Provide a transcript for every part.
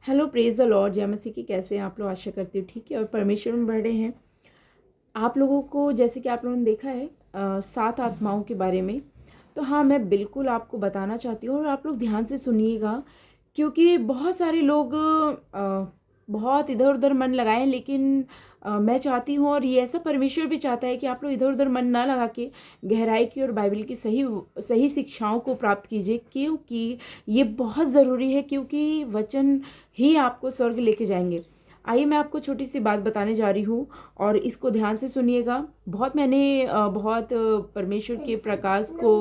Hello, praise the Lord. जय मसीह की। कैसे हैं आप लोग? आशा करती हूँ ठीक है और परमेश्वर में बढ़े हैं। आप लोगों को जैसे कि आप लोगों ने देखा है 7 आत्माओं के बारे में। तो हाँ, मैं बिल्कुल आपको बताना चाहती हूँ और आप लोग ध्यान से सुनिएगा, क्योंकि बहुत सारे लोग बहुत इधर उधर मन लगाएं, लेकिन मैं चाहती हूँ और ये ऐसा परमेश्वर भी चाहता है कि आप लोग इधर उधर मन ना लगा के गहराई की और बाइबल की सही सही शिक्षाओं को प्राप्त कीजिए, क्योंकि ये बहुत ज़रूरी है, क्योंकि वचन ही आपको स्वर्ग लेके जाएंगे। आइए, मैं आपको छोटी सी बात बताने जा रही हूँ और इसको ध्यान से सुनिएगा। बहुत परमेश्वर के प्रकाश को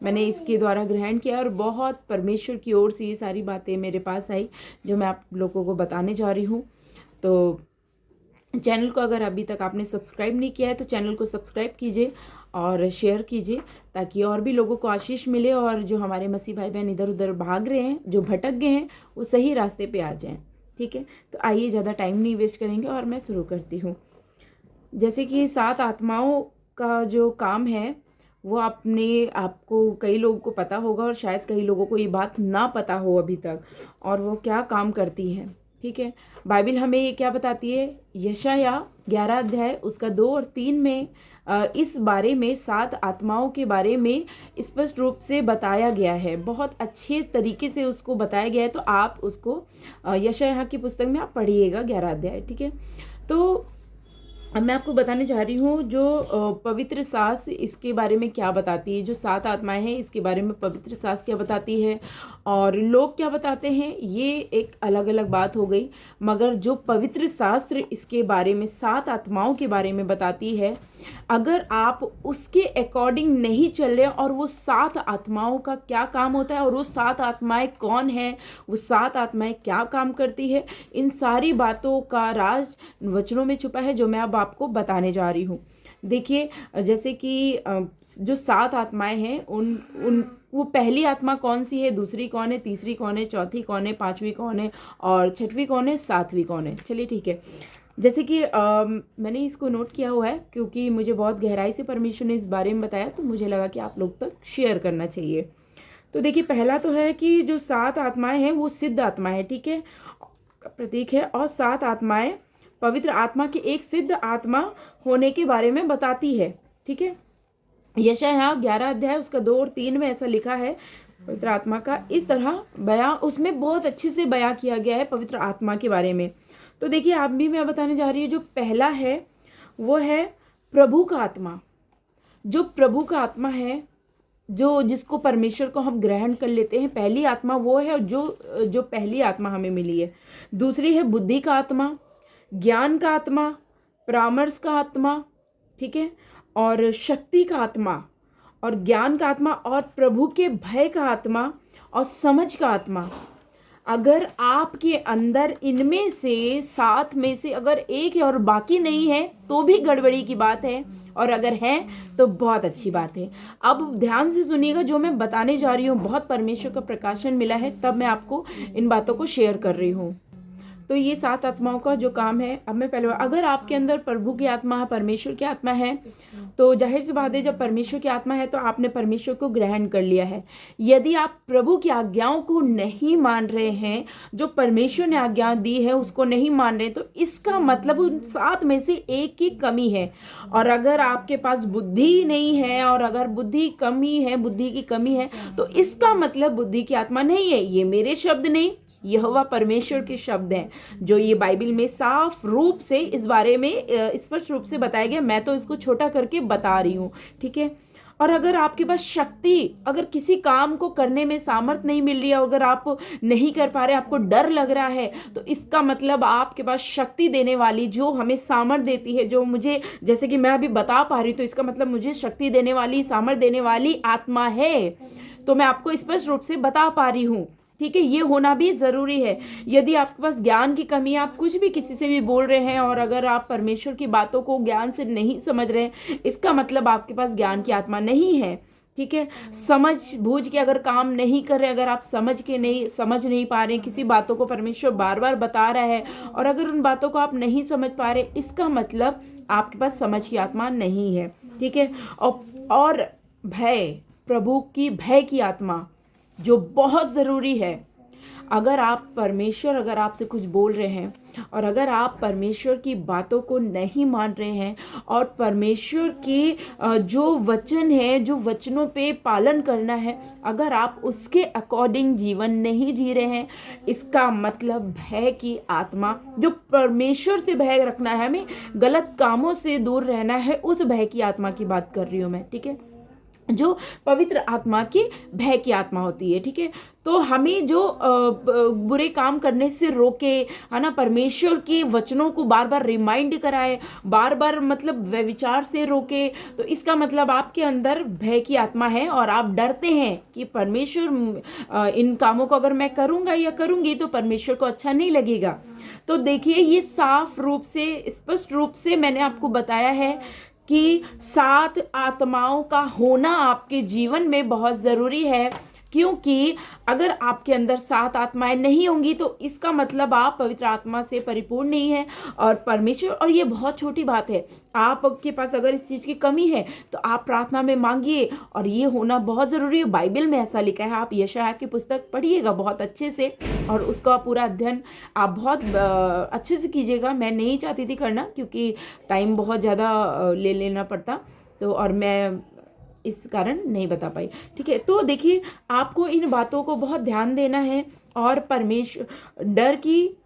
मैंने इसके द्वारा ग्रहण किया और बहुत परमेश्वर की ओर से ये सारी बातें मेरे पास आई जो मैं आप लोगों को बताने जा रही हूँ। तो चैनल को अगर अभी तक आपने सब्सक्राइब नहीं किया है तो चैनल को सब्सक्राइब कीजिए और शेयर कीजिए, ताकि और भी लोगों को आशीष मिले और जो हमारे मसीह भाई बहन इधर उधर भाग रहे हैं, जो भटक गए हैं, वो सही रास्ते पे आ जाएं। ठीक है, तो आइए, ज़्यादा टाइम नहीं वेस्ट करेंगे और मैं शुरू करती हूँ। जैसे कि 7 आत्माओं का जो काम है वो आपको कई लोगों को पता होगा और शायद कई लोगों को ये बात ना पता हो अभी तक, और वो क्या काम करती हैं। ठीक है, बाइबल हमें ये क्या बताती है? यशाया 11 अध्याय उसका 2 और 3 में इस बारे में 7 आत्माओं के बारे में स्पष्ट रूप से बताया गया है। बहुत अच्छे तरीके से उसको बताया गया है। तो आप उसको यशाया की पुस्तक में आप पढ़िएगा 11 अध्याय। ठीक है, तो अब मैं आपको बताने जा रही हूँ जो पवित्र शास्त्र इसके बारे में क्या बताती है। जो 7 आत्माएं हैं इसके बारे में पवित्र शास्त्र क्या बताती है और लोग क्या बताते हैं, ये एक अलग अलग बात हो गई। मगर जो पवित्र शास्त्र इसके बारे में 7 आत्माओं के बारे में बताती है, अगर आप उसके अकॉर्डिंग नहीं चल रहे और वो 7 आत्माओं का क्या काम होता है और वो 7 आत्माएं कौन है, वो 7 आत्माएं क्या काम करती है, इन सारी बातों का राज वचनों में छुपा है, जो मैं अब आपको बताने जा रही हूँ। देखिए, जैसे कि जो 7 आत्माएं हैं उन उन वो पहली आत्मा कौन सी है, दूसरी कौन है, तीसरी कौन है, चौथी कौन है, पांचवी कौन है और छठवीं कौन है, सातवीं कौन है। चलिए ठीक है, जैसे कि मैंने इसको नोट किया हुआ है क्योंकि मुझे बहुत गहराई से परमेश्वर ने इस बारे में बताया, तो मुझे लगा कि आप लोग तक शेयर करना चाहिए। तो देखिए, पहला तो है कि जो 7 आत्माएं हैं वो सिद्ध आत्मा है। ठीक है, प्रतीक है, और 7 आत्माएं पवित्र आत्मा की एक सिद्ध आत्मा होने के बारे में बताती है। ठीक है, यशायाह 11 अध्याय उसका 2 और 3 में ऐसा लिखा है। पवित्र आत्मा का इस तरह बयां उसमें बहुत अच्छे से बयां किया गया है पवित्र आत्मा के बारे में। तो देखिए, आप भी मैं बताने जा रही हूँ। जो पहला है वो है प्रभु का आत्मा। जो प्रभु का आत्मा है, जो जिसको परमेश्वर को हम ग्रहण कर लेते हैं, पहली आत्मा वो है, और जो पहली आत्मा हमें मिली है। दूसरी है बुद्धि का आत्मा, ज्ञान का आत्मा, परामर्श का आत्मा, ठीक है, और शक्ति का आत्मा और ज्ञान का आत्मा और प्रभु के भय का आत्मा और समझ का आत्मा। अगर आपके अंदर इनमें से 7 में से अगर एक है और बाकी नहीं है तो भी गड़बड़ी की बात है, और अगर है तो बहुत अच्छी बात है। अब ध्यान से सुनिएगा, जो मैं बताने जा रही हूँ बहुत परमेश्वर का प्रकाशन मिला है, तब मैं आपको इन बातों को शेयर कर रही हूँ। तो ये 7 आत्माओं का जो काम है, अब मैं पहले, अगर आपके अंदर प्रभु की आत्मा है, परमेश्वर की आत्मा है, तो जाहिर सी बात है, जब परमेश्वर की आत्मा है तो आपने परमेश्वर को ग्रहण कर लिया है। यदि आप प्रभु की आज्ञाओं को नहीं मान रहे हैं, जो परमेश्वर ने आज्ञा दी है उसको नहीं मान रहे, तो इसका मतलब उन 7 में से एक की कमी है। और अगर आपके पास बुद्धि नहीं है और अगर बुद्धि की कमी है, तो इसका मतलब बुद्धि की आत्मा नहीं है। ये मेरे शब्द नहीं, यहोवा परमेश्वर के शब्द हैं, जो ये बाइबल में साफ रूप से इस बारे में स्पष्ट रूप से बताया गया। मैं तो इसको छोटा करके बता रही हूँ। ठीक है, और अगर आपके पास शक्ति, अगर किसी काम को करने में सामर्थ नहीं मिल रही है, अगर आप नहीं कर पा रहे, आपको डर लग रहा है, तो इसका मतलब आपके पास शक्ति देने वाली, जो हमें सामर्थ देती है, जो मुझे, जैसे कि मैं अभी बता पा रही हूँ, तो इसका मतलब मुझे शक्ति देने वाली, सामर्थ देने वाली आत्मा है। तो मैं आपको स्पष्ट रूप से बता पा रही हूँ। ठीक है, ये होना भी जरूरी है। यदि आपके पास ज्ञान की कमी है, आप कुछ भी किसी से भी बोल रहे हैं और अगर आप परमेश्वर की बातों को ज्ञान से नहीं समझ रहे हैं, इसका मतलब आपके पास ज्ञान की आत्मा नहीं है। ठीक है, समझ बूझ के अगर काम नहीं कर रहे, अगर आप समझ नहीं पा रहे, किसी बातों को परमेश्वर बार बार बता रहा है और अगर उन बातों को आप नहीं समझ पा रहे, इसका मतलब आपके पास समझ की आत्मा नहीं है। ठीक है, और भय, प्रभु की भय की आत्मा, जो बहुत ज़रूरी है। अगर आपसे कुछ बोल रहे हैं और अगर आप परमेश्वर की बातों को नहीं मान रहे हैं और परमेश्वर की जो वचन है, जो वचनों पे पालन करना है, अगर आप उसके अकॉर्डिंग जीवन नहीं जी रहे हैं, इसका मतलब भय की आत्मा, जो परमेश्वर से भय रखना है, हमें गलत कामों से दूर रहना है, उस भय की आत्मा की बात कर रही हूँ मैं, ठीक है, जो पवित्र आत्मा की भय की आत्मा होती है, ठीक है। तो हमें जो बुरे काम करने से रोके, है ना, परमेश्वर के वचनों को बार बार रिमाइंड कराए, बार बार मतलब व्यभिचार से रोके, तो इसका मतलब आपके अंदर भय की आत्मा है और आप डरते हैं कि परमेश्वर इन कामों को अगर मैं करूँगा या करूँगी तो परमेश्वर को अच्छा नहीं लगेगा। तो देखिए, ये साफ रूप से, स्पष्ट रूप से मैंने आपको बताया है कि 7 आत्माओं का होना आपके जीवन में बहुत ज़रूरी है, क्योंकि अगर आपके अंदर 7 आत्माएं नहीं होंगी तो इसका मतलब आप पवित्र आत्मा से परिपूर्ण नहीं है और परमेश्वर, और ये बहुत छोटी बात है, आपके पास अगर इस चीज़ की कमी है तो आप प्रार्थना में मांगिए, और ये होना बहुत ज़रूरी है। बाइबल में ऐसा लिखा है, आप यशायाह की पुस्तक पढ़िएगा बहुत अच्छे से और उसका पूरा अध्ययन आप बहुत अच्छे से कीजिएगा। मैं नहीं चाहती थी करना क्योंकि टाइम बहुत ज़्यादा ले लेना पड़ता, तो और मैं इस कारण नहीं बता पाई, ठीक है। तो देखिए, आपको इन बातों को बहुत ध्यान देना है और परमेश्वर डर की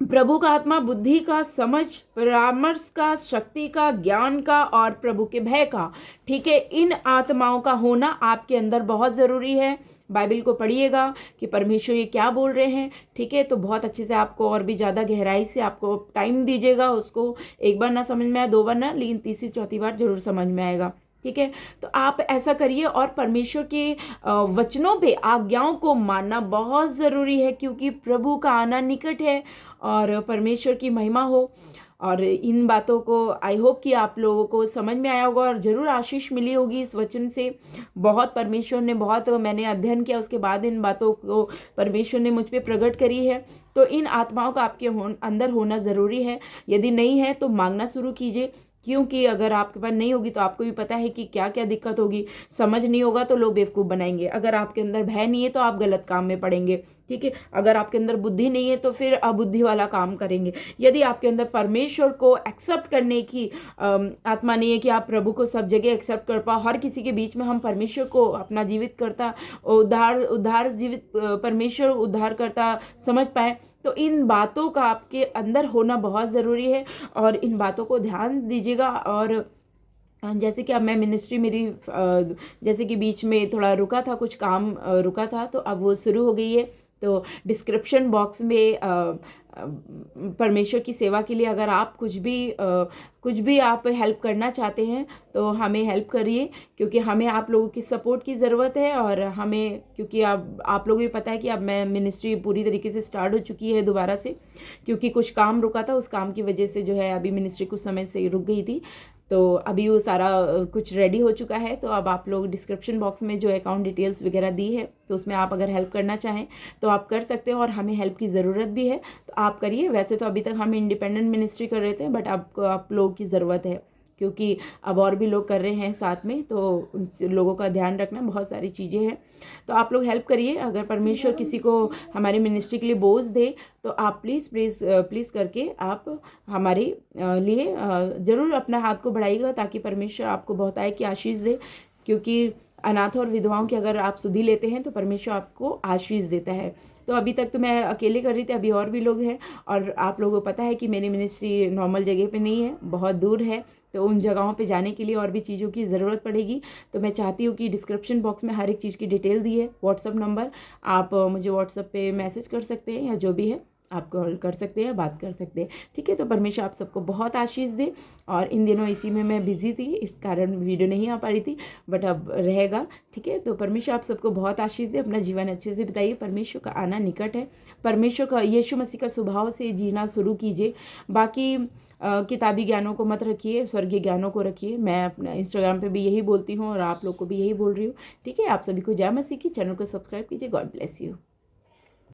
प्रभु का आत्मा, बुद्धि का, समझ, परामर्श का, शक्ति का, ज्ञान का और प्रभु के भय का, ठीक है, इन आत्माओं का होना आपके अंदर बहुत ज़रूरी है। बाइबल को पढ़िएगा कि परमेश्वर ये क्या बोल रहे हैं, ठीक है। तो बहुत अच्छे से आपको और भी ज़्यादा गहराई से आपको टाइम दीजिएगा, उसको एक बार ना समझ में आए, 2 बार ना, लेकिन तीसरी चौथी बार जरूर समझ में आएगा, ठीक है। तो आप ऐसा करिए और परमेश्वर के वचनों पे, आज्ञाओं को मानना बहुत ज़रूरी है, क्योंकि प्रभु का आना निकट है और परमेश्वर की महिमा हो। और इन बातों को आई होप कि आप लोगों को समझ में आया होगा और ज़रूर आशीष मिली होगी इस वचन से। बहुत परमेश्वर ने, बहुत मैंने अध्ययन किया, उसके बाद इन बातों को परमेश्वर ने मुझ पे प्रकट करी है। तो इन आत्माओं का आपके अंदर होना ज़रूरी है। यदि नहीं है तो मांगना शुरू कीजिए, क्योंकि अगर आपके पास नहीं होगी तो आपको भी पता है कि क्या क्या दिक्कत होगी। समझ नहीं होगा तो लोग बेवकूफ़ बनाएंगे। अगर आपके अंदर भय नहीं है तो आप गलत काम में पड़ेंगे, ठीक है। अगर आपके अंदर बुद्धि नहीं है तो फिर अबुद्धि वाला काम करेंगे। यदि आपके अंदर परमेश्वर को एक्सेप्ट करने की आत्मा नहीं है कि आप प्रभु को सब जगह एक्सेप्ट कर पाओ, हर किसी के बीच में हम परमेश्वर को अपना जीवित करता, उद्धार जीवित परमेश्वर उद्धार करता समझ पाए, तो इन बातों का आपके अंदर होना बहुत ज़रूरी है और इन बातों को ध्यान दीजिएगा। और जैसे कि अब मैं मिनिस्ट्री मेरी जैसे कि बीच में थोड़ा रुका था, कुछ काम रुका था, तो अब वो शुरू हो गई है। तो डिस्क्रिप्शन बॉक्स में परमेश्वर की सेवा के लिए अगर आप कुछ भी आप हेल्प करना चाहते हैं तो हमें हेल्प करिए, क्योंकि हमें आप लोगों की सपोर्ट की ज़रूरत है। और हमें, क्योंकि आप लोगों को पता है कि अब मैं मिनिस्ट्री पूरी तरीके से स्टार्ट हो चुकी है दोबारा से, क्योंकि कुछ काम रुका था, उस काम की वजह से जो है अभी मिनिस्ट्री कुछ समय से रुक गई थी। तो अभी वो सारा कुछ रेडी हो चुका है। तो अब आप लोग डिस्क्रिप्शन बॉक्स में जो अकाउंट डिटेल्स वगैरह दी है, तो उसमें आप अगर हेल्प करना चाहें तो आप कर सकते हो, और हमें हेल्प की ज़रूरत भी है तो आप करिए। वैसे तो अभी तक हम इंडिपेंडेंट मिनिस्ट्री कर रहे थे, बट आपको आप लोगों की ज़रूरत है, क्योंकि अब और भी लोग कर रहे हैं साथ में, तो उन लोगों का ध्यान रखना, बहुत सारी चीज़ें हैं। तो आप लोग हेल्प करिए। अगर परमेश्वर किसी को हमारी मिनिस्ट्री के लिए बोझ दे तो आप प्लीज़ करके आप हमारे लिए ज़रूर अपना हाथ को बढ़ाइएगा, ताकि परमेश्वर आपको बहुत आय की आशीष दे। क्योंकि अनाथ और विधवाओं की अगर आप सुधि लेते हैं तो परमेश्वर आपको आशीष देता है। तो अभी तक तो मैं अकेले कर रही थी, अभी और भी लोग हैं, और आप लोगों को पता है कि मेरी मिनिस्ट्री नॉर्मल जगह पे नहीं है, बहुत दूर है। तो उन जगहों पे जाने के लिए और भी चीज़ों की ज़रूरत पड़ेगी। तो मैं चाहती हूँ कि डिस्क्रिप्शन बॉक्स में हर एक चीज़ की डिटेल दी है, व्हाट्सअप नंबर, आप मुझे व्हाट्सअप पे मैसेज कर सकते हैं, या जो भी है आप कॉल कर सकते हैं, बात कर सकते हैं, ठीक है। तो परमेश्वर आप सबको बहुत आशीष दे। और इन दिनों इसी में मैं बिजी थी, इस कारण वीडियो नहीं आ पा रही थी, बट अब रहेगा, ठीक है। तो परमेश्वर आप सबको बहुत आशीष दे। अपना जीवन अच्छे से बिताइए, परमेश्वर का आना निकट है। परमेश्वर का, यीशु मसीह का स्वभाव से जीना शुरू कीजिए। बाकी किताबी ज्ञानों को मत रखिए, स्वर्गीय ज्ञानों को रखिए। मैं अपना इंस्टाग्राम पे भी यही बोलती हूँ और आप लोग को भी यही बोल रही हूँ, ठीक है। आप सभी को जय मसीह की। चैनल को सब्सक्राइब कीजिए। God bless you.